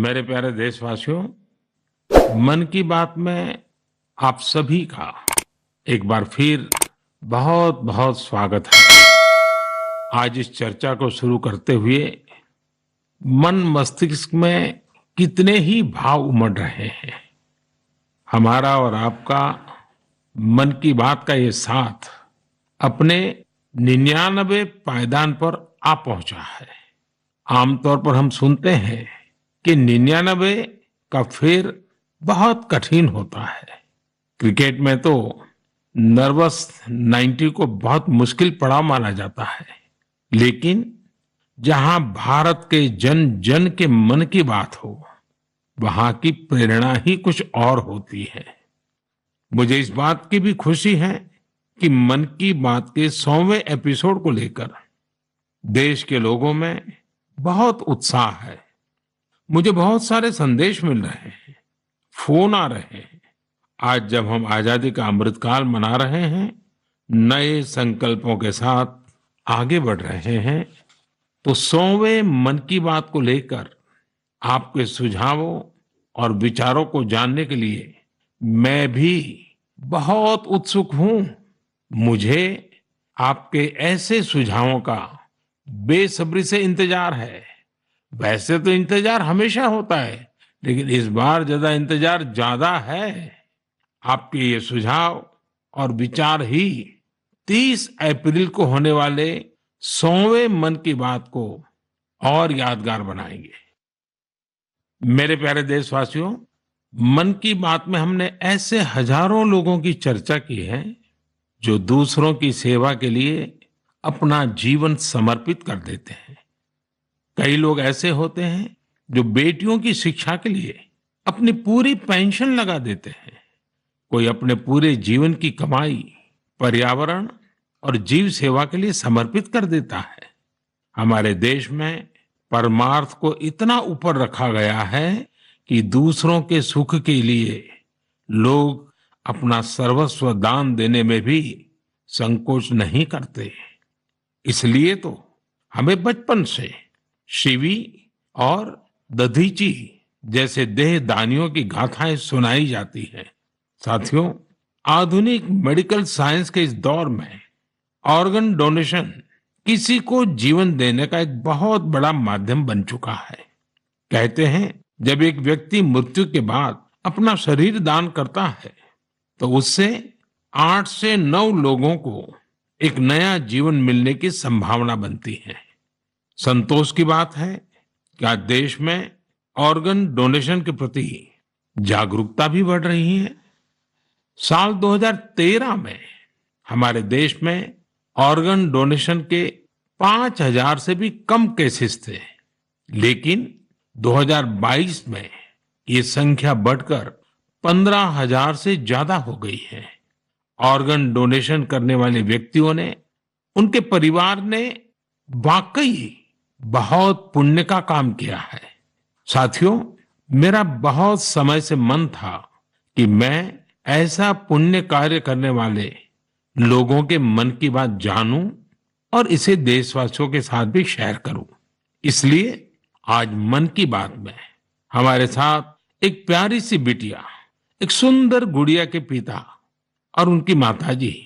मेरे प्यारे देशवासियों, मन की बात में आप सभी का एक बार फिर बहुत बहुत स्वागत है। आज इस चर्चा को शुरू करते हुए मन मस्तिष्क में कितने ही भाव उमड़ रहे हैं। हमारा और आपका मन की बात का ये साथ अपने 99 पायदान पर आ पहुंचा है। आमतौर पर हम सुनते हैं कि 99 का फेर बहुत कठिन होता है। क्रिकेट में तो नर्वस 90 को बहुत मुश्किल पड़ाव माना जाता है, लेकिन जहां भारत के जन जन के मन की बात हो, वहां की प्रेरणा ही कुछ और होती है। मुझे इस बात की भी खुशी है कि मन की बात के 100वें एपिसोड को लेकर देश के लोगों में बहुत उत्साह है। मुझे बहुत सारे संदेश मिल रहे हैं, फोन आ रहे हैं। आज जब हम आजादी का अमृतकाल मना रहे हैं, नए संकल्पों के साथ आगे बढ़ रहे हैं, तो 100वें मन की बात को लेकर आपके सुझावों और विचारों को जानने के लिए मैं भी बहुत उत्सुक हूं। मुझे आपके ऐसे सुझावों का बेसब्री से इंतजार है। वैसे तो इंतजार हमेशा होता है, लेकिन इस बार ज्यादा है। आपके ये सुझाव और विचार ही 30 अप्रैल को होने वाले 100वें मन की बात को और यादगार बनाएंगे। मेरे प्यारे देशवासियों, मन की बात में हमने ऐसे हजारों लोगों की चर्चा की है जो दूसरों की सेवा के लिए अपना जीवन समर्पित कर देते हैं। कई लोग ऐसे होते हैं जो बेटियों की शिक्षा के लिए अपनी पूरी पेंशन लगा देते हैं। कोई अपने पूरे जीवन की कमाई पर्यावरण और जीव सेवा के लिए समर्पित कर देता है। हमारे देश में परमार्थ को इतना ऊपर रखा गया है कि दूसरों के सुख के लिए लोग अपना सर्वस्व दान देने में भी संकोच नहीं करते। इसलिए तो हमें बचपन से शिवी और दधीची जैसे देहदानियों की गाथाएं सुनाई जाती हैं। साथियों, आधुनिक मेडिकल साइंस के इस दौर में ऑर्गन डोनेशन किसी को जीवन देने का एक बहुत बड़ा माध्यम बन चुका है। कहते हैं, जब एक व्यक्ति मृत्यु के बाद अपना शरीर दान करता है तो उससे 8 से 9 लोगों को एक नया जीवन मिलने की संभावना बनती है। संतोष की बात है कि आज देश में ऑर्गन डोनेशन के प्रति जागरूकता भी बढ़ रही है। साल 2013 में हमारे देश में ऑर्गन डोनेशन के 5000 से भी कम केसेस थे, लेकिन 2022 में ये संख्या बढ़कर 15,000 से ज्यादा हो गई है। ऑर्गन डोनेशन करने वाले व्यक्तियों ने, उनके परिवार ने वाकई बहुत पुण्य का काम किया है। साथियों, मेरा बहुत समय से मन था कि मैं ऐसा पुण्य कार्य करने वाले लोगों के मन की बात जानूं और इसे देशवासियों के साथ भी शेयर करूं। इसलिए आज मन की बात में हमारे साथ एक प्यारी सी बिटिया, एक सुंदर गुड़िया के पिता और उनकी माताजी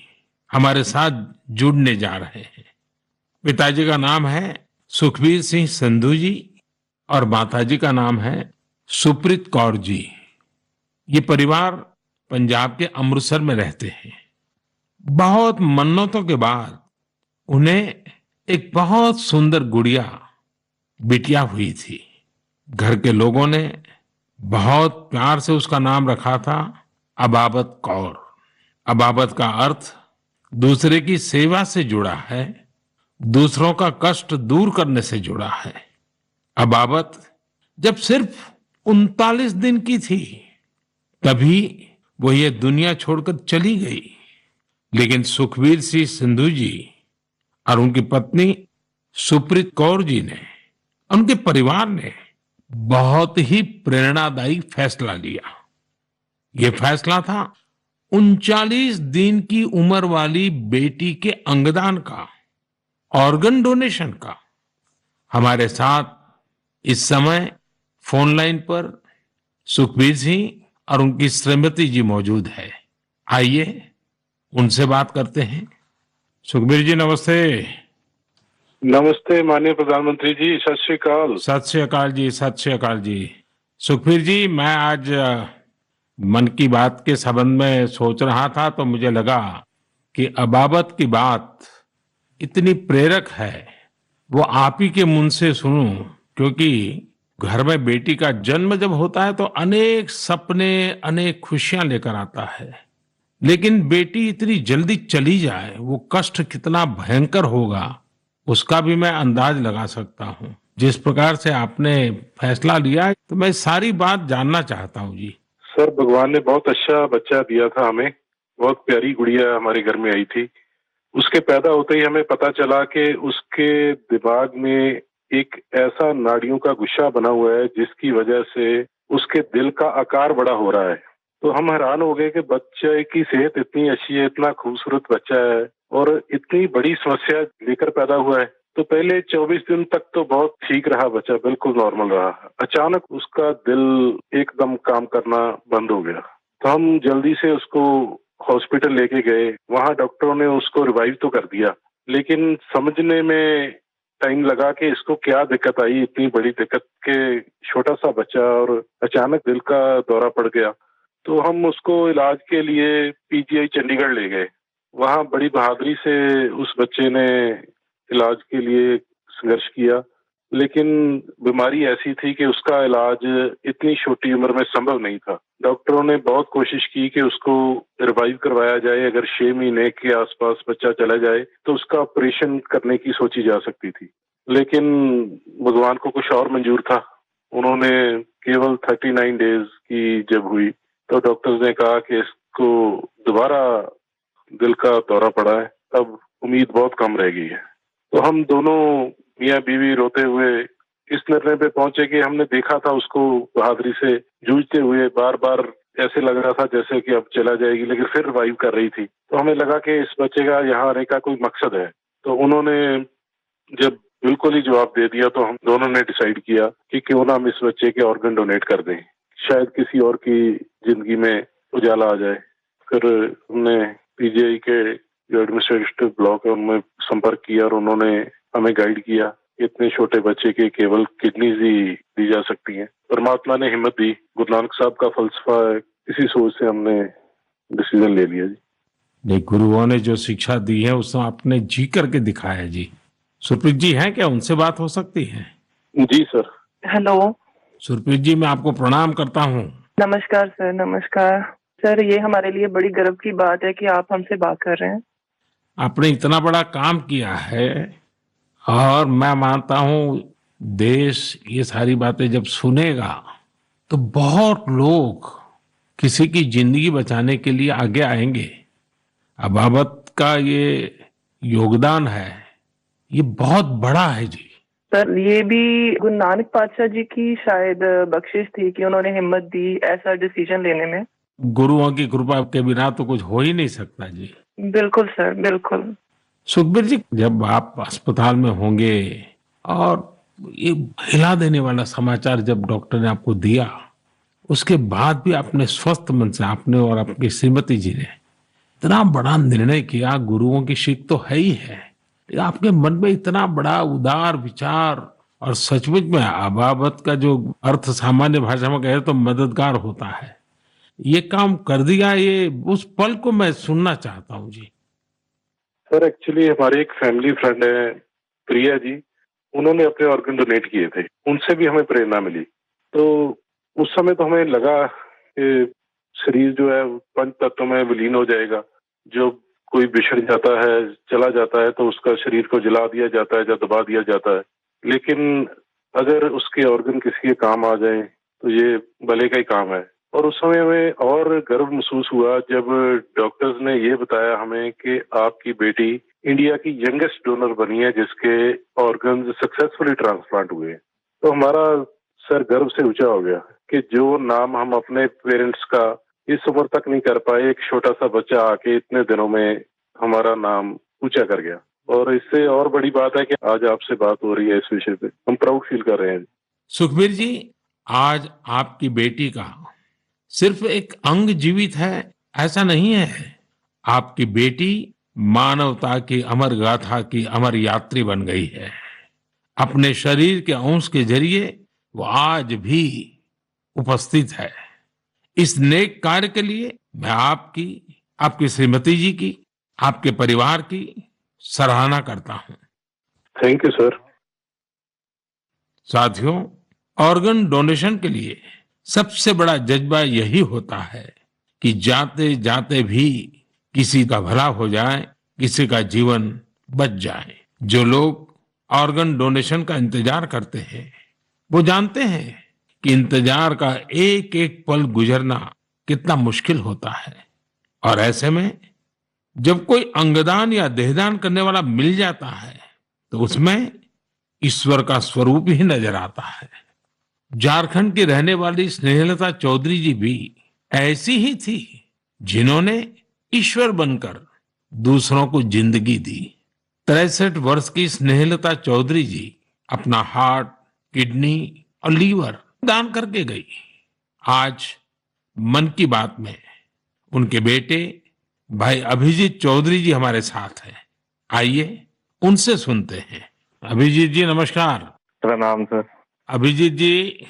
हमारे साथ जुड़ने जा रहे हैं। पिताजी का नाम है सुखबीर सिंह संधू जी और माताजी का नाम है सुप्रीत कौर जी। ये परिवार पंजाब के अमृतसर में रहते हैं। बहुत मन्नतों के बाद उन्हें एक बहुत सुंदर गुड़िया बिटिया हुई थी। घर के लोगों ने बहुत प्यार से उसका नाम रखा था अबाबत कौर। अबाबत का अर्थ दूसरे की सेवा से जुड़ा है, दूसरों का कष्ट दूर करने से जुड़ा है। अबाबत जब सिर्फ 39 दिन की थी, तभी वो ये दुनिया छोड़कर चली गई। लेकिन सुखबीर सिंह संधू जी और उनकी पत्नी सुप्रीत कौर जी ने, उनके परिवार ने बहुत ही प्रेरणादायी फैसला लिया। ये फैसला था 39 दिन की उम्र वाली बेटी के अंगदान का, ऑर्गन डोनेशन का। हमारे साथ इस समय फोन लाइन पर सुखबीर सिंह और उनकी श्रीमती जी मौजूद है। आइए उनसे बात करते हैं। सुखबीर जी नमस्ते। नमस्ते माननीय प्रधानमंत्री जी, सत श्री अकाल। सत श्री अकाल जी, सत श्री अकाल जी। सुखबीर जी, मैं आज मन की बात के संबंध में सोच रहा था तो मुझे लगा कि अबाबत की बात इतनी प्रेरक है, वो आप ही के मुंह से सुनूं, क्योंकि घर में बेटी का जन्म जब होता है तो अनेक सपने, अनेक खुशियां लेकर आता है। लेकिन बेटी इतनी जल्दी चली जाए, वो कष्ट कितना भयंकर होगा, उसका भी मैं अंदाज लगा सकता हूँ। जिस प्रकार से आपने फैसला लिया, तो मैं सारी बात जानना चाहता हूँ जी। सर, भगवान ने बहुत अच्छा बच्चा दिया था हमें। बहुत प्यारी गुड़िया हमारे घर में आई थी। उसके पैदा होते ही हमें पता चला कि उसके दिमाग में एक ऐसा नाड़ियों का गुच्छा बना हुआ है जिसकी वजह से उसके दिल का आकार बड़ा हो रहा है। तो हम हैरान हो गए कि बच्चे की सेहत इतनी अच्छी है, इतना खूबसूरत बच्चा है और इतनी बड़ी समस्या लेकर पैदा हुआ है। तो पहले 24 दिन तक तो बहुत ठीक रहा बच्चा, बिल्कुल नॉर्मल रहा। अचानक उसका दिल एकदम काम करना बंद हो गया। तो हम जल्दी से उसको हॉस्पिटल लेके गए। वहां डॉक्टरों ने उसको रिवाइव तो कर दिया, लेकिन समझने में टाइम लगा कि इसको क्या दिक्कत आई, इतनी बड़ी दिक्कत के छोटा सा बच्चा और अचानक दिल का दौरा पड़ गया। तो हम उसको इलाज के लिए पीजीआई चंडीगढ़ ले गए। वहां बड़ी बहादुरी से उस बच्चे ने इलाज के लिए संघर्ष किया, लेकिन बीमारी ऐसी थी कि उसका इलाज इतनी छोटी उम्र में संभव नहीं था। डॉक्टरों ने बहुत कोशिश की कि उसको रिवाइव करवाया जाए। अगर 6 महीने के आसपास बच्चा चला जाए तो उसका ऑपरेशन करने की सोची जा सकती थी, लेकिन भगवान को कुछ और मंजूर था। उन्होंने केवल 39 डेज की जब हुई तो डॉक्टर्स ने कहा कि इसको दोबारा दिल का दौरा पड़ा है, अब उम्मीद बहुत कम रह गई है। तो हम दोनों मियाँ बीवी रोते हुए इस निर्णय पे पहुंचे कि हमने देखा था उसको बहादुरी से जूझते हुए, बार बार ऐसे लग रहा था जैसे कि अब चला जाएगी, लेकिन फिर रिवाइव कर रही थी। तो हमें लगा कि इस बच्चे का यहाँ आने का कोई मकसद है। तो उन्होंने जब बिल्कुल ही जवाब दे दिया तो हम दोनों ने डिसाइड किया कि क्यों ना हम इस बच्चे के ऑर्गन डोनेट कर दें, शायद किसी और की जिंदगी में उजाला आ जाए। फिर हमने पीजीआई के जो एडमिनिस्ट्रेटिव ब्लॉक है उनमें संपर्क किया और उन्होंने हमें गाइड किया। इतने छोटे बच्चे के केवल किडनीज ही दी जा सकती हैं। परमात्मा ने हिम्मत दी, गुरु नानक साहब का फलसफा है, इसी सोच से हमने डिसीजन ले लिया जी। नहीं, गुरुओं ने जो शिक्षा दी है उसको आपने जी करके दिखाया जी। सुरप्रीत जी हैं क्या, उनसे बात हो सकती है? जी सर। हेलो। सुरप्रीत जी, मैं आपको प्रणाम करता हूँ। नमस्कार सर, नमस्कार सर। ये हमारे लिए बड़ी गर्व की बात है कि आप हमसे बात कर रहे हैं। आपने इतना बड़ा काम किया है और मैं मानता हूँ देश ये सारी बातें जब सुनेगा तो बहुत लोग किसी की जिंदगी बचाने के लिए आगे आएंगे। अबाबत का ये योगदान है, ये बहुत बड़ा है जी। सर, ये भी गुरु नानक पातशाह जी की शायद बख्शिश थी कि उन्होंने हिम्मत दी ऐसा डिसीजन लेने में। गुरुओं की कृपा के बिना तो कुछ हो ही नहीं सकता जी। बिल्कुल सर, बिल्कुल। सुखबीर जी, जब आप अस्पताल में होंगे और ये हिला देने वाला समाचार जब डॉक्टर ने आपको दिया, उसके बाद भी आपने स्वस्थ मन से, आपने और आपकी श्रीमती जी ने इतना बड़ा निर्णय किया। गुरुओं की सीख तो है ही है, आपके मन में इतना बड़ा उदार विचार, और सचमुच में अबाबत का जो अर्थ सामान्य भाषा में कहे तो मददगार होता है, ये काम कर दिया। ये उस पल को मैं सुनना चाहता हूँ जी। सर, एक्चुअली हमारे एक फैमिली फ्रेंड है प्रिया जी, उन्होंने अपने ऑर्गन डोनेट किए थे। उनसे भी हमें प्रेरणा मिली। तो उस समय तो हमें लगा कि शरीर जो है पंच तत्व में विलीन हो जाएगा। जो कोई बिछड़ जाता है, चला जाता है, तो उसका शरीर को जला दिया जाता है या दबा दिया जाता है। लेकिन अगर उसके ऑर्गन किसी के काम आ जाए तो ये भले का ही काम है। और उस समय हमें और गर्व महसूस हुआ जब डॉक्टर्स ने ये बताया हमें कि आपकी बेटी इंडिया की यंगेस्ट डोनर बनी है जिसके ऑर्गन सक्सेसफुली ट्रांसप्लांट हुए। तो हमारा सर गर्व से ऊंचा हो गया कि जो नाम हम अपने पेरेंट्स का इस उम्र तक नहीं कर पाए, एक छोटा सा बच्चा आके इतने दिनों में हमारा नाम ऊंचा कर गया। और इससे और बड़ी बात है कि आज आपसे बात हो रही है इस विषय पे, हम प्राउड फील कर रहे हैं। सुखबीर जी, आज आपकी बेटी का सिर्फ एक अंग जीवित है ऐसा नहीं है। आपकी बेटी मानवता की अमर गाथा की अमर यात्री बन गई है। अपने शरीर के अंश के जरिए वो आज भी उपस्थित है। इस नेक कार्य के लिए मैं आपकी, आपकी श्रीमती जी की, आपके परिवार की सराहना करता हूं। Thank you sir. साथियों, ऑर्गन डोनेशन के लिए सबसे बड़ा जज्बा यही होता है कि जाते जाते भी किसी का भला हो जाए, किसी का जीवन बच जाए। जो लोग ऑर्गन डोनेशन का इंतजार करते हैं वो जानते हैं कि इंतजार का एक एक पल गुजरना कितना मुश्किल होता है। और ऐसे में जब कोई अंगदान या देहदान करने वाला मिल जाता है तो उसमें ईश्वर का स्वरूप ही नजर आता है। झारखंड की रहने वाली स्नेहलता चौधरी जी भी ऐसी ही थी, जिन्होंने ईश्वर बनकर दूसरों को जिंदगी दी। 63 वर्ष की स्नेहलता चौधरी जी अपना हार्ट, किडनी और लीवर दान करके गई। आज मन की बात में उनके बेटे भाई अभिजीत चौधरी जी हमारे साथ हैं। आइए उनसे सुनते हैं। अभिजीत जी नमस्कार। प्रणाम सर। अभिजीत जी,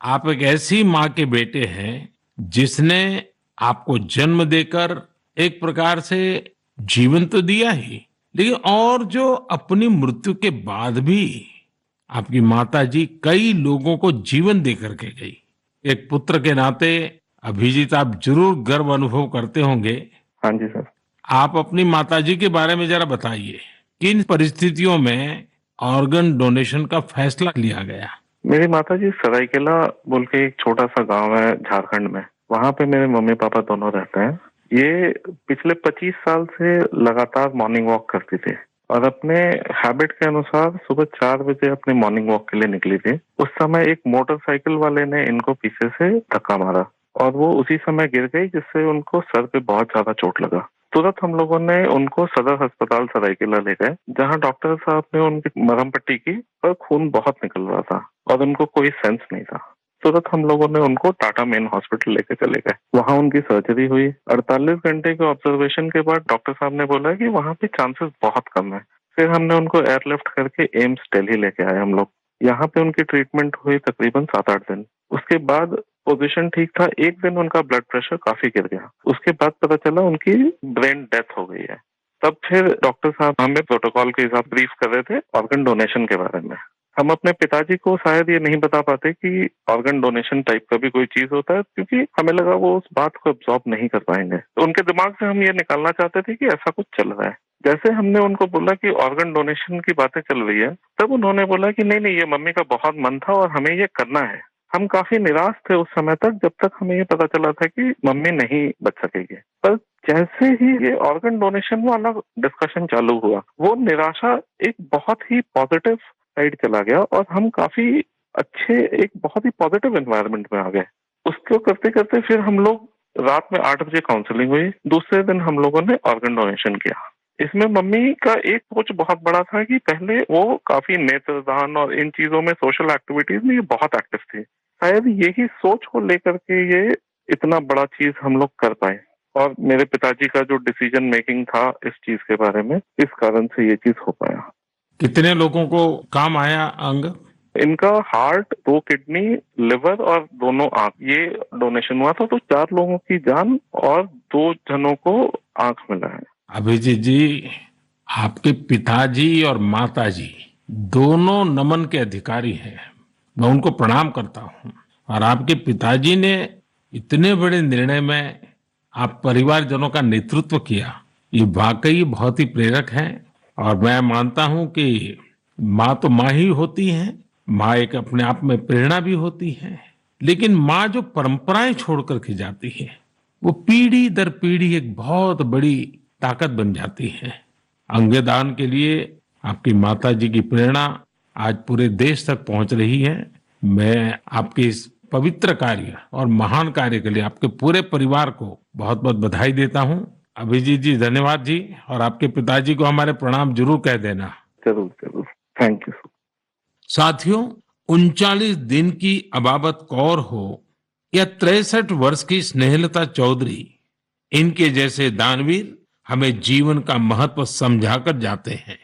आप एक ऐसी माँ के बेटे हैं जिसने आपको जन्म देकर एक प्रकार से जीवन तो दिया ही, लेकिन और जो अपनी मृत्यु के बाद भी आपकी माता जी कई लोगों को जीवन दे करके गई। एक पुत्र के नाते अभिजीत आप जरूर गर्व अनुभव करते होंगे। हाँ जी सर। आप अपनी माताजी के बारे में जरा बताइए, किन परिस्थितियों में ऑर्गन डोनेशन का फैसला लिया गया? मेरी माता जी सरायकेला बोल के एक छोटा सा गांव है झारखंड में, वहाँ पे मेरे मम्मी पापा दोनों रहते हैं। ये पिछले 25 साल से लगातार मॉर्निंग वॉक करती थी और अपने हैबिट के अनुसार सुबह 4 बजे अपने मॉर्निंग वॉक के लिए निकली थी। उस समय एक मोटरसाइकिल वाले ने इनको पीछे से धक्का मारा और वो उसी समय गिर गई, जिससे उनको सर पे बहुत ज्यादा चोट लगा। तुरंत हम लोगों ने उनको सदर अस्पताल सरायकेला ले गए, जहाँ डॉक्टर साहब ने उनकी मरहम पट्टी की, पर खून बहुत निकल रहा था और उनको कोई सेंस नहीं था। तुरंत हम लोगों ने उनको टाटा मेन हॉस्पिटल लेके चले गए। वहाँ उनकी सर्जरी हुई। 48 घंटे के ऑब्जर्वेशन के बाद डॉक्टर साहब ने बोला कि वहाँ पे चांसेस बहुत कम है। फिर हमने उनको एयरलिफ्ट करके एम्स दिल्ली लेके आए हम लोग। यहाँ पे उनकी ट्रीटमेंट हुई तकरीबन 7-8 दिन। उसके बाद पोजीशन ठीक था। एक दिन उनका ब्लड प्रेशर काफी गिर गया। उसके बाद पता चला उनकी ब्रेन डेथ हो गई है। तब फिर डॉक्टर साहब हमें प्रोटोकॉल के हिसाब ब्रीफ कर रहे थे ऑर्गन डोनेशन के बारे में। हम अपने पिताजी को शायद ये नहीं बता पाते कि ऑर्गन डोनेशन टाइप का भी कोई चीज होता है, क्योंकि हमें लगा वो उस बात को एब्जॉर्ब नहीं कर पाएंगे। तो उनके दिमाग से हम ये निकालना चाहते थे कि ऐसा कुछ चल रहा है। जैसे हमने उनको बोला कि ऑर्गन डोनेशन की बातें चल रही है, तब उन्होंने बोला कि नहीं नहीं, ये मम्मी का बहुत मन था और हमें ये करना है। हम काफी निराश थे उस समय तक, जब तक हमें ये पता चला था कि मम्मी नहीं बच सकेगी। पर जैसे ही ये ऑर्गन डोनेशन वाला डिस्कशन चालू हुआ, वो निराशा एक बहुत ही पॉजिटिव साइड चला गया और हम काफी अच्छे, एक बहुत ही पॉजिटिव एनवायरनमेंट में आ गए। उसको करते करते फिर हम लोग रात में 8 बजे काउंसलिंग हुई। दूसरे दिन हम लोगों ने ऑर्गन डोनेशन किया। इसमें मम्मी का एक सोच बहुत बड़ा था कि पहले वो काफी नेत्रदान और इन चीजों में, सोशल एक्टिविटीज में ये बहुत एक्टिव थी। शायद यही सोच को लेकर के ये इतना बड़ा चीज हम लोग कर पाए। और मेरे पिताजी का जो डिसीजन मेकिंग था इस चीज के बारे में, इस कारण से ये चीज हो पाया। कितने लोगों को काम आया अंग? इनका हार्ट, 2 किडनी, लिवर और दोनों आंख, ये डोनेशन हुआ था। तो 4 लोगों की जान और 2 जनों को आंख मिला है। अभिजीत जी, आपके पिताजी और माताजी दोनों नमन के अधिकारी हैं। मैं उनको प्रणाम करता हूँ। और आपके पिताजी ने इतने बड़े निर्णय में आप परिवारजनों का नेतृत्व किया, ये वाकई बहुत ही प्रेरक है। और मैं मानता हूं कि माँ तो माँ ही होती है, माँ एक अपने आप में प्रेरणा भी होती है, लेकिन माँ जो परंपराएं छोड़ करके जाती है, वो पीढ़ी दर पीढ़ी एक बहुत बड़ी ताकत बन जाती है। अंगदान के लिए आपकी माता जी की प्रेरणा आज पूरे देश तक पहुंच रही है। मैं आपके इस पवित्र कार्य और महान कार्य के लिए आपके पूरे परिवार को बहुत बहुत बधाई देता हूं। अभिजीत जी धन्यवाद जी, और आपके पिताजी को हमारे प्रणाम जरूर कह देना। जरूर जरूर, थैंक यू। साथियों, 39 दिन की अबाबत कौर हो या 63 वर्ष की स्नेहलता चौधरी, इनके जैसे दानवीर हमें जीवन का महत्व समझाकर जाते हैं।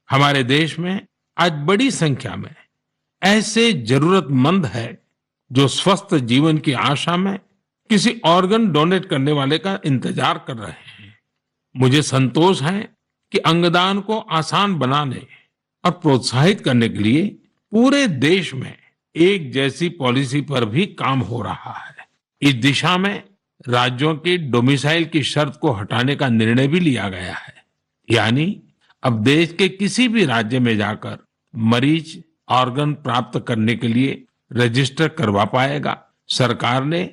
हमारे देश में आज बड़ी संख्या में ऐसे जरूरतमंद है जो स्वस्थ जीवन की आशा में किसी ऑर्गन डोनेट करने वाले का इंतजार कर रहे हैं। मुझे संतोष है कि अंगदान को आसान बनाने और प्रोत्साहित करने के लिए पूरे देश में एक जैसी पॉलिसी पर भी काम हो रहा है। इस दिशा में राज्यों की डोमिसाइल की शर्त को हटाने का निर्णय भी लिया गया है। यानी अब देश के किसी भी राज्य में जाकर मरीज ऑर्गन प्राप्त करने के लिए रजिस्टर करवा पाएगा। सरकार ने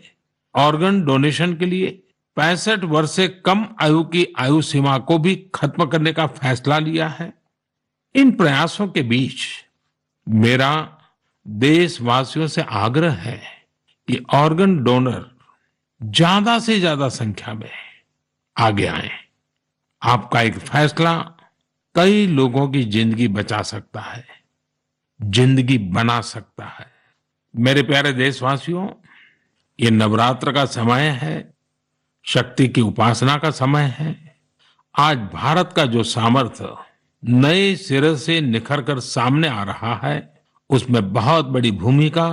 ऑर्गन डोनेशन के लिए 65 वर्ष से कम आयु की आयु सीमा को भी खत्म करने का फैसला लिया है। इन प्रयासों के बीच मेरा देशवासियों से आग्रह है कि ऑर्गन डोनर ज्यादा से ज्यादा संख्या में आगे आए। आपका एक फैसला कई लोगों की जिंदगी बचा सकता है, जिंदगी बना सकता है। मेरे प्यारे देशवासियों, ये नवरात्र का समय है, शक्ति की उपासना का समय है। आज भारत का जो सामर्थ्य नए सिरे से निखर कर सामने आ रहा है, उसमें बहुत बड़ी भूमिका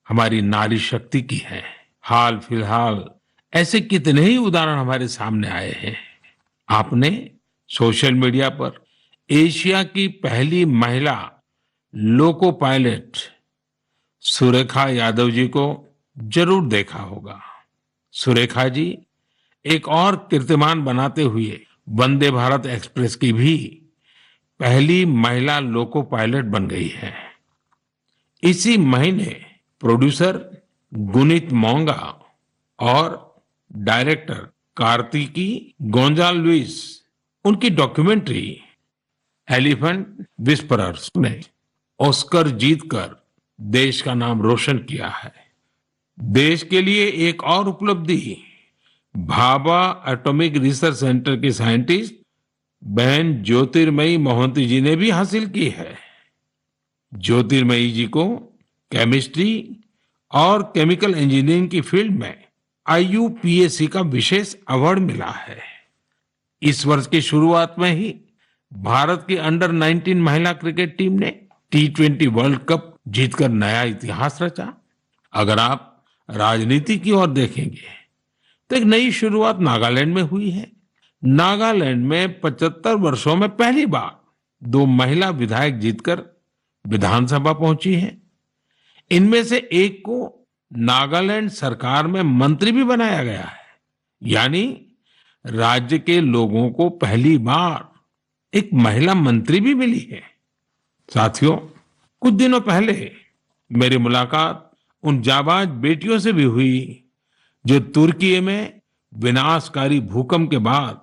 हमारी नारी शक्ति की है। हाल फिलहाल ऐसे कितने ही उदाहरण हमारे सामने आए हैं। आपने सोशल मीडिया पर एशिया की पहली महिला लोको पायलट सुरेखा यादव जी को जरूर देखा होगा। सुरेखा जी एक और कीर्तिमान बनाते हुए वंदे भारत एक्सप्रेस की भी पहली महिला लोको पायलट बन गई है। इसी महीने प्रोड्यूसर गुनीत मोंगा और डायरेक्टर कार्तिकी गोंजाल्विस, उनकी डॉक्यूमेंट्री एलिफेंट विस्परर्स ने ऑस्कर जीतकर देश का नाम रोशन किया है। देश के लिए एक और उपलब्धि भाभा एटॉमिक रिसर्च सेंटर की साइंटिस्ट बहन ज्योतिर्मयी मोहंती जी ने भी हासिल की है। ज्योतिर्मयी जी को केमिस्ट्री और केमिकल इंजीनियरिंग की फील्ड में IUPAC का विशेष अवार्ड मिला है। इस वर्ष की शुरुआत में ही भारत की अंडर 19 महिला क्रिकेट टीम ने T20 वर्ल्ड कप जीतकर नया इतिहास रचा। अगर आप राजनीति की ओर देखेंगे तो एक नई शुरुआत नागालैंड में हुई है। नागालैंड में 75 वर्षों में पहली बार 2 महिला विधायक जीतकर विधानसभा पहुंची हैं। इनमें से एक को नागालैंड सरकार में मंत्री भी बनाया गया है। यानी राज्य के लोगों को पहली बार एक महिला मंत्री भी मिली है। साथियों, कुछ दिनों पहले मेरी मुलाकात उन जाबाज बेटियों से भी हुई जो तुर्की में विनाशकारी भूकंप के बाद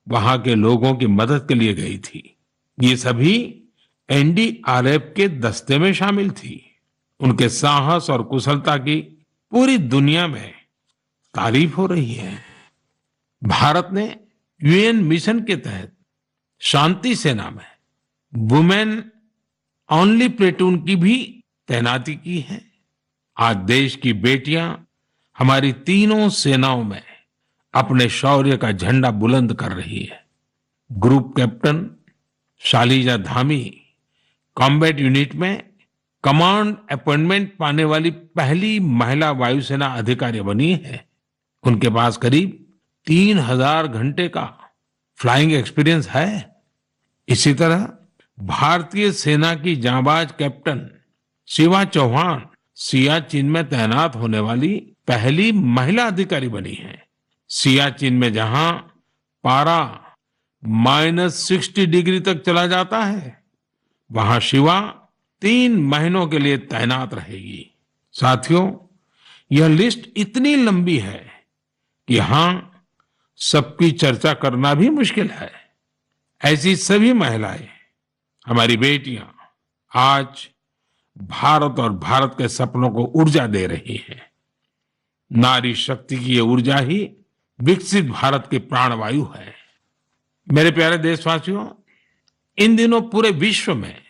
वहां के लोगों की मदद के लिए गई थी। ये सभी NDRF के दस्ते में शामिल थी। उनके साहस और कुशलता की पूरी दुनिया में तारीफ हो रही है। भारत ने UN मिशन के तहत शांति सेना में वुमेन ओनली प्लेटून की भी तैनाती की है। आज देश की बेटियां हमारी तीनों सेनाओं में अपने शौर्य का झंडा बुलंद कर रही है। Group captain Shalija Dhami combat unit में कमांड अपॉइंटमेंट पाने वाली पहली महिला वायुसेना अधिकारी बनी है। उनके पास करीब 3000 घंटे का फ्लाइंग एक्सपीरियंस है। इसी तरह भारतीय सेना की जांबाज कैप्टन शिवा चौहान सियाचिन में तैनात होने वाली पहली महिला अधिकारी बनी है। सियाचिन में जहां पारा -60 डिग्री तक चला जाता है, वहां शिवा 3 महीनों के लिए तैनात रहेगी। साथियों, यह लिस्ट इतनी लंबी है कि यहां सबकी चर्चा करना भी मुश्किल है। ऐसी सभी महिलाएं, हमारी बेटियां आज भारत और भारत के सपनों को ऊर्जा दे रही हैं। नारी शक्ति की ये ऊर्जा ही विकसित भारत की प्राणवायु है। मेरे प्यारे देशवासियों, इन दिनों पूरे विश्व में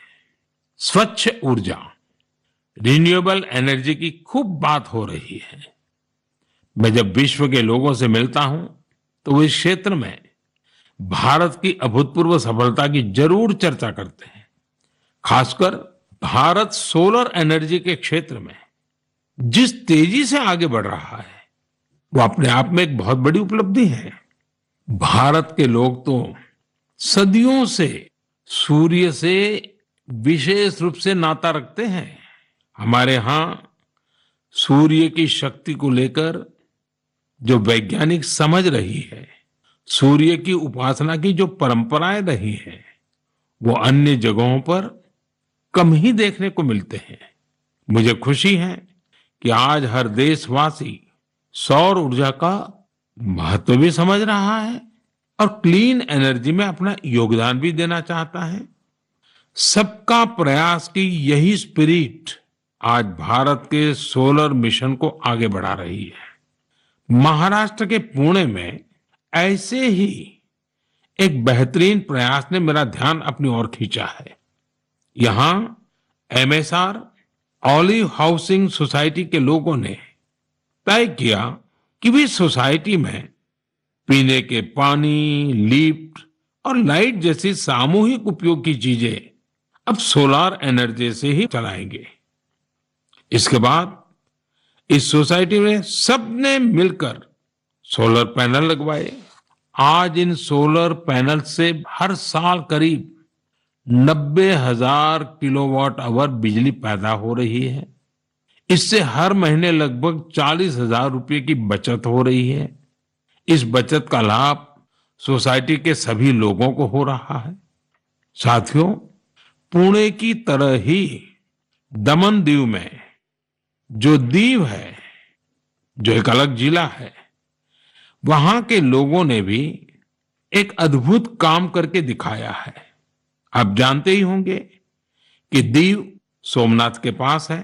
स्वच्छ ऊर्जा रिन्यूएबल एनर्जी की खूब बात हो रही है। मैं जब विश्व के लोगों से मिलता हूं तो वो इस क्षेत्र में भारत की अभूतपूर्व सफलता की जरूर चर्चा करते हैं। खासकर भारत सोलर एनर्जी के क्षेत्र में जिस तेजी से आगे बढ़ रहा है वो अपने आप में एक बहुत बड़ी उपलब्धि है। भारत के लोग तो सदियों से सूर्य से विशेष रूप से नाता रखते हैं। हमारे यहाँ सूर्य की शक्ति को लेकर जो वैज्ञानिक समझ रही है, सूर्य की उपासना की जो परंपराएं रही है, वो अन्य जगहों पर कम ही देखने को मिलते हैं। मुझे खुशी है कि आज हर देशवासी सौर ऊर्जा का महत्व भी समझ रहा है और क्लीन एनर्जी में अपना योगदान भी देना चाहता है। सबका प्रयास की यही स्पिरिट आज भारत के सोलर मिशन को आगे बढ़ा रही है। महाराष्ट्र के पुणे में ऐसे ही एक बेहतरीन प्रयास ने मेरा ध्यान अपनी ओर खींचा है। यहाँ एमएसआर ऑलिव हाउसिंग सोसाइटी के लोगों ने तय किया कि वे सोसाइटी में पीने के पानी, लिफ्ट और लाइट जैसी सामूहिक उपयोग की चीजें अब सोलर एनर्जी से ही चलाएंगे। इसके बाद इस सोसाइटी में सबने मिलकर सोलर पैनल लगवाए। आज इन सोलर पैनल से हर साल करीब 90,000 किलोवाट आवर बिजली पैदा हो रही है। इससे हर महीने लगभग 40,000 रुपए की बचत हो रही है। इस बचत का लाभ सोसाइटी के सभी लोगों को हो रहा है। साथियों, पुणे की तरह ही दमन दीव में जो दीव है, जो एक अलग जिला है, वहां के लोगों ने भी एक अद्भुत काम करके दिखाया है। आप जानते ही होंगे कि दीव सोमनाथ के पास है।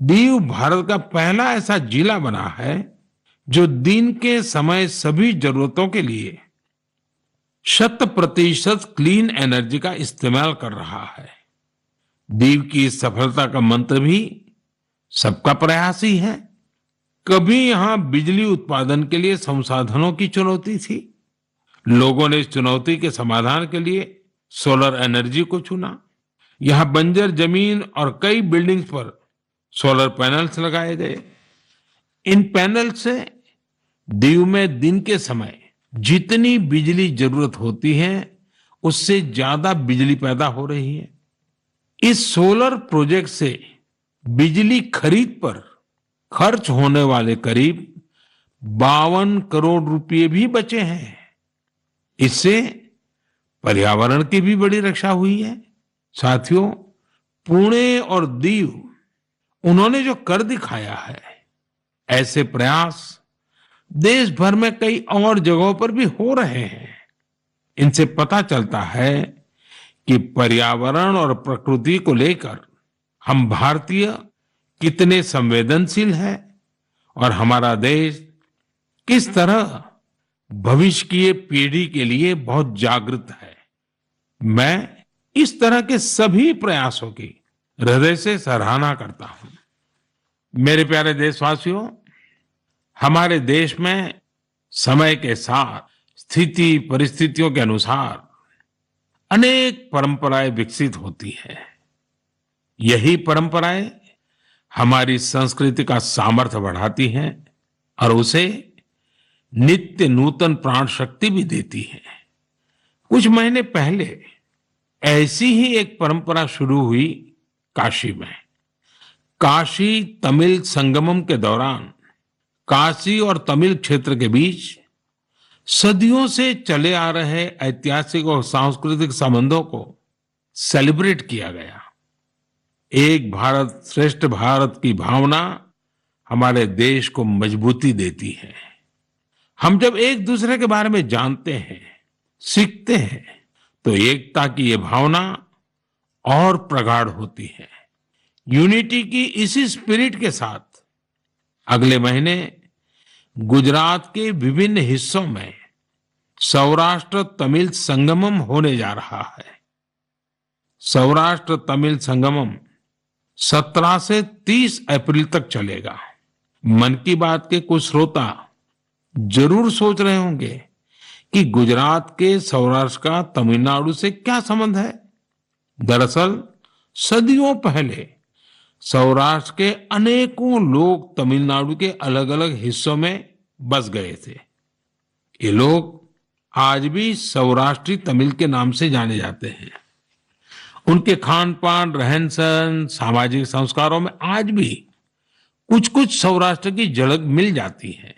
दीव भारत का पहला ऐसा जिला बना है जो दिन के समय सभी जरूरतों के लिए 100% क्लीन एनर्जी का इस्तेमाल कर रहा है। दीव की इस सफलता का मंत्र भी सबका प्रयास ही है। कभी यहां बिजली उत्पादन के लिए संसाधनों की चुनौती थी। लोगों ने इस चुनौती के समाधान के लिए सोलर एनर्जी को चुना। यहां बंजर जमीन और कई बिल्डिंग्स पर सोलर पैनल्स लगाए गए। इन पैनल से दीव में दिन के समय जितनी बिजली जरूरत होती है उससे ज्यादा बिजली पैदा हो रही है। इस सोलर प्रोजेक्ट से बिजली खरीद पर खर्च होने वाले करीब 52 करोड़ रुपए भी बचे हैं। इससे पर्यावरण की भी बड़ी रक्षा हुई है। साथियों, पुणे और दीव उन्होंने जो कर दिखाया है, ऐसे प्रयास देश भर में कई और जगहों पर भी हो रहे हैं। इनसे पता चलता है कि पर्यावरण और प्रकृति को लेकर हम भारतीय कितने संवेदनशील हैं और हमारा देश किस तरह भविष्य की पीढ़ी के लिए बहुत जागृत है। मैं इस तरह के सभी प्रयासों की हृदय से सराहना करता हूं। मेरे प्यारे देशवासियों, हमारे देश में समय के साथ स्थिति परिस्थितियों के अनुसार अनेक परंपराएं विकसित होती है। यही परंपराएं हमारी संस्कृति का सामर्थ्य बढ़ाती हैं और उसे नित्य नूतन प्राण शक्ति भी देती है। कुछ महीने पहले ऐसी ही एक परंपरा शुरू हुई काशी में। काशी तमिल संगमम के दौरान काशी और तमिल क्षेत्र के बीच सदियों से चले आ रहे ऐतिहासिक और सांस्कृतिक संबंधों को सेलिब्रेट किया गया। एक भारत श्रेष्ठ भारत की भावना हमारे देश को मजबूती देती है। हम जब एक दूसरे के बारे में जानते हैं, सीखते हैं, तो एकता की ये भावना और प्रगाढ़ होती है। यूनिटी की इसी स्पिरिट के साथ अगले महीने गुजरात के विभिन्न हिस्सों में सौराष्ट्र तमिल संगमम होने जा रहा है। सौराष्ट्र तमिल संगमम 17 से 30 अप्रैल तक चलेगा। मन की बात के कुछ श्रोता जरूर सोच रहे होंगे कि गुजरात के सौराष्ट्र का तमिलनाडु से क्या संबंध है। दरअसल सदियों पहले सौराष्ट्र के अनेकों लोग तमिलनाडु के अलग अलग हिस्सों में बस गए थे। ये लोग आज भी सौराष्ट्री तमिल के नाम से जाने जाते हैं। उनके खान पान, रहन सहन, सामाजिक संस्कारों में आज भी कुछ कुछ सौराष्ट्र की झलक मिल जाती है।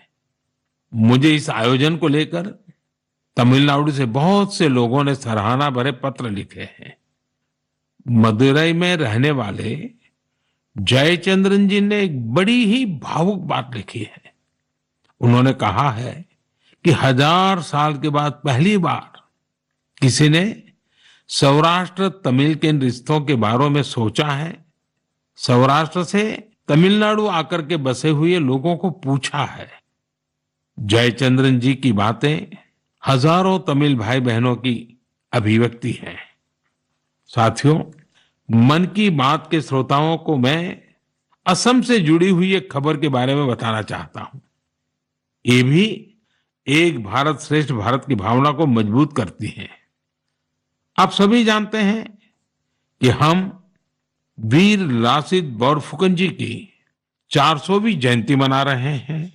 मुझे इस आयोजन को लेकर तमिलनाडु से बहुत से लोगों ने सराहना भरे पत्र लिखे हैं। मदुरई में रहने वाले जयचंद्रन जी ने एक बड़ी ही भावुक बात लिखी है। उन्होंने कहा है कि 1000 साल के बाद पहली बार किसी ने सौराष्ट्र तमिल के रिश्तों के बारे में सोचा है। सौराष्ट्र से तमिलनाडु आकर के बसे हुए लोगों को पूछा है। जयचंद्रन जी की बातें हजारों तमिल भाई बहनों की अभिव्यक्ति है। साथियों, मन की बात के श्रोताओं को मैं असम से जुड़ी हुई एक खबर के बारे में बताना चाहता हूं। ये भी एक भारत श्रेष्ठ भारत की भावना को मजबूत करती है। आप सभी जानते हैं कि हम वीर लासित बोरफुकन जी की 400वीं जयंती मना रहे हैं।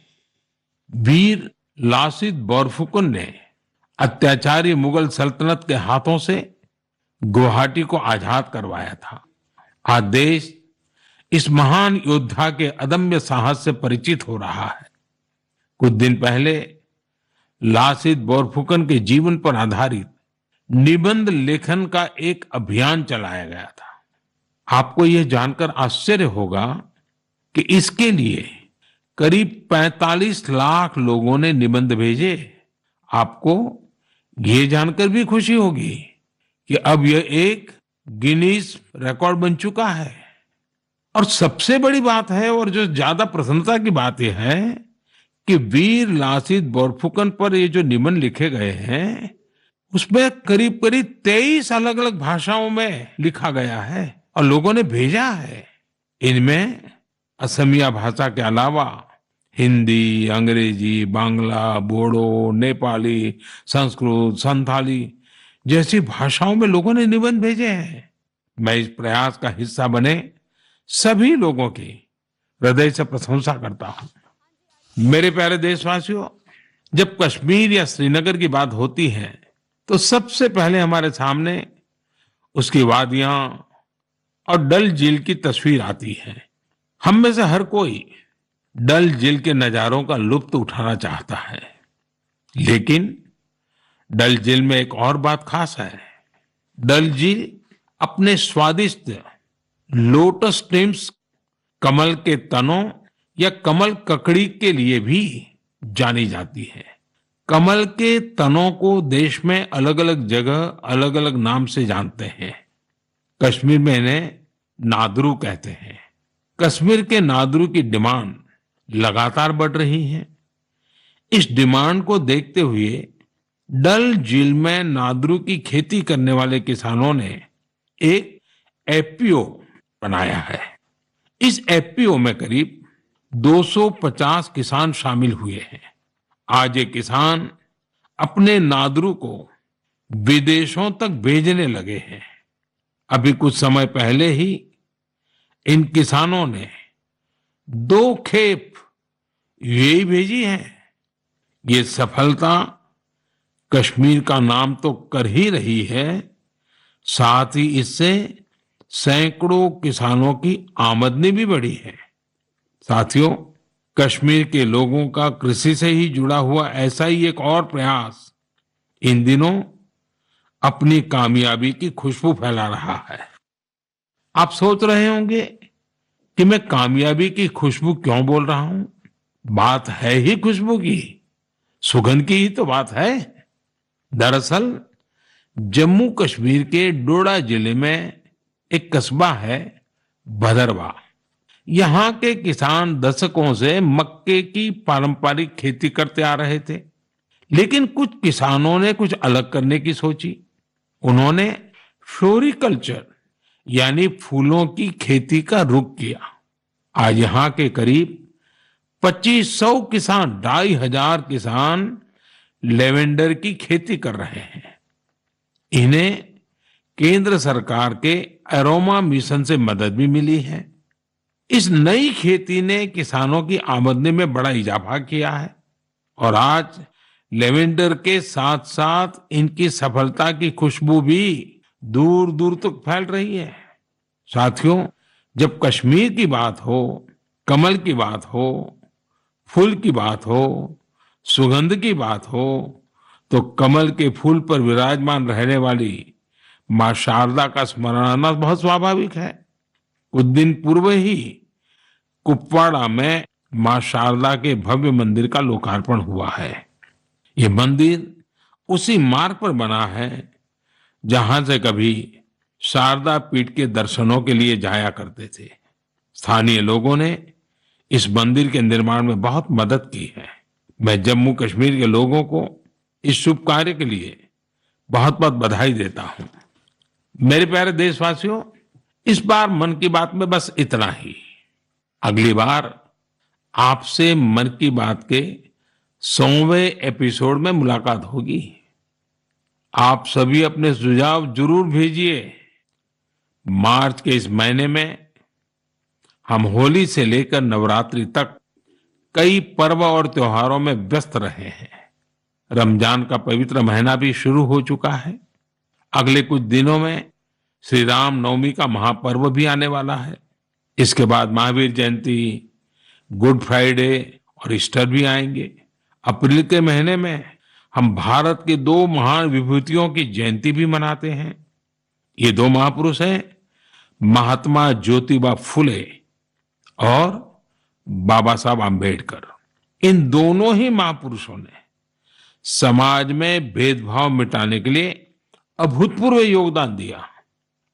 वीर लासित बोरफुकन ने अत्याचारी मुगल सल्तनत के हाथों से गुवाहाटी को आजाद करवाया था। आज देश इस महान योद्धा के अदम्य साहस से परिचित हो रहा है। कुछ दिन पहले लासित बोरफुकन के जीवन पर आधारित निबंध लेखन का एक अभियान चलाया गया था। आपको यह जानकर आश्चर्य होगा कि इसके लिए करीब 45 लाख लोगों ने निबंध भेजे। आपको ये जानकर भी खुशी होगी कि अब यह एक गिनीज रिकॉर्ड बन चुका है। और सबसे बड़ी बात है, और जो ज्यादा प्रसन्नता की बात यह है कि वीर लासित बोरफुकन पर ये जो निबंध लिखे गए हैं, उसमें करीब करीब 23 अलग अलग भाषाओं में लिखा गया है और लोगों ने भेजा है। इनमें असमिया भाषा के अलावा हिंदी, अंग्रेजी, बांग्ला, बोडो, नेपाली, संस्कृत, संथाली जैसी भाषाओं में लोगों ने निबंध भेजे हैं। मैं इस प्रयास का हिस्सा बने सभी लोगों की हृदय से प्रशंसा करता हूं। मेरे प्यारे देशवासियों, जब कश्मीर या श्रीनगर की बात होती है तो सबसे पहले हमारे सामने उसकी वादियां और डल झील की तस्वीर आती है। हम में से हर कोई डल झील के नजारों का लुत्फ उठाना चाहता है, लेकिन डल झील में एक और बात खास है। डल झील अपने स्वादिष्ट लोटस स्टेम्स, कमल के तनों या कमल ककड़ी के लिए भी जानी जाती है। कमल के तनों को देश में अलग अलग जगह अलग अलग नाम से जानते हैं। कश्मीर में इन्हें नादरू कहते हैं। कश्मीर के नादरू की डिमांड लगातार बढ़ रही है। इस डिमांड को देखते हुए डल झील में नादरू की खेती करने वाले किसानों ने एक एफपीओ बनाया है। इस एफपीओ में करीब 250 किसान शामिल हुए हैं। आज ये किसान अपने नादरू को विदेशों तक भेजने लगे हैं। अभी कुछ समय पहले ही इन किसानों ने 2 खेप यूएई भेजी है। ये सफलता कश्मीर का नाम तो कर ही रही है, साथ ही इससे सैकड़ों किसानों की आमदनी भी बढ़ी है। साथियों, कश्मीर के लोगों का कृषि से ही जुड़ा हुआ ऐसा ही एक और प्रयास इन दिनों अपनी कामयाबी की खुशबू फैला रहा है। आप सोच रहे होंगे कि मैं कामयाबी की खुशबू क्यों बोल रहा हूं। बात है ही खुशबू की, सुगंध की ही तो बात है। दरअसल जम्मू कश्मीर के डोडा जिले में एक कस्बा है भदरवा। यहाँ के किसान दशकों से मक्के की पारंपरिक खेती करते आ रहे थे, लेकिन कुछ किसानों ने कुछ अलग करने की सोची। उन्होंने फ्लोरिकल्चर यानी फूलों की खेती का रुख किया। आज यहाँ के करीब 2500 किसान, 2500 किसान लेवेंडर की खेती कर रहे हैं। इन्हें केंद्र सरकार के एरोमा मिशन से मदद भी मिली है। इस नई खेती ने किसानों की आमदनी में बड़ा इजाफा किया है और आज लेवेंडर के साथ साथ इनकी सफलता की खुशबू भी दूर दूर तक फैल रही है। साथियों, जब कश्मीर की बात हो, कमल की बात हो, फूल की बात हो, सुगंध की बात हो, तो कमल के फूल पर विराजमान रहने वाली मां शारदा का स्मरण आना बहुत स्वाभाविक है। कुछ दिन पूर्व ही कुपवाड़ा में मां शारदा के भव्य मंदिर का लोकार्पण हुआ है। ये मंदिर उसी मार्ग पर बना है जहां से कभी शारदा पीठ के दर्शनों के लिए जाया करते थे। स्थानीय लोगों ने इस मंदिर के निर्माण में बहुत मदद की है। मैं जम्मू कश्मीर के लोगों को इस शुभ कार्य के लिए बहुत बहुत बधाई देता हूं। मेरे प्यारे देशवासियों, इस बार मन की बात में बस इतना ही। अगली बार आपसे मन की बात के 100वें एपिसोड में मुलाकात होगी। आप सभी अपने सुझाव जरूर भेजिए। मार्च के इस महीने में हम होली से लेकर नवरात्रि तक कई पर्व और त्योहारों में व्यस्त रहे हैं। रमजान का पवित्र महीना भी शुरू हो चुका है। अगले कुछ दिनों में श्री राम नवमी का महापर्व भी आने वाला है। इसके बाद महावीर जयंती, गुड फ्राइडे और ईस्टर भी आएंगे। अप्रैल के महीने में हम भारत के 2 महान विभूतियों की जयंती भी मनाते हैं। ये 2 महापुरुष हैं महात्मा ज्योतिबा फुले और बाबा साहब आम्बेडकर। इन दोनों ही महापुरुषों ने समाज में भेदभाव मिटाने के लिए अभूतपूर्व योगदान दिया।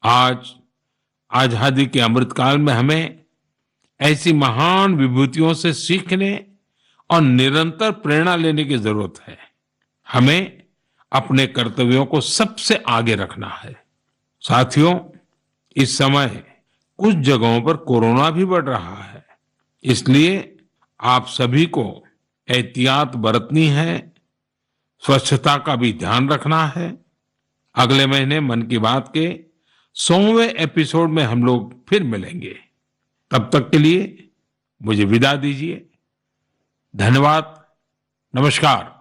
आज आजादी के अमृतकाल में हमें ऐसी महान विभूतियों से सीखने और निरंतर प्रेरणा लेने की जरूरत है। हमें अपने कर्तव्यों को सबसे आगे रखना है। साथियों, इस समय कुछ जगहों पर कोरोना भी बढ़ रहा है, इसलिए आप सभी को एहतियात बरतनी है, स्वच्छता का भी ध्यान रखना है। अगले महीने मन की बात के 100वें एपिसोड में हम लोग फिर मिलेंगे। तब तक के लिए मुझे विदा दीजिए। धन्यवाद। नमस्कार।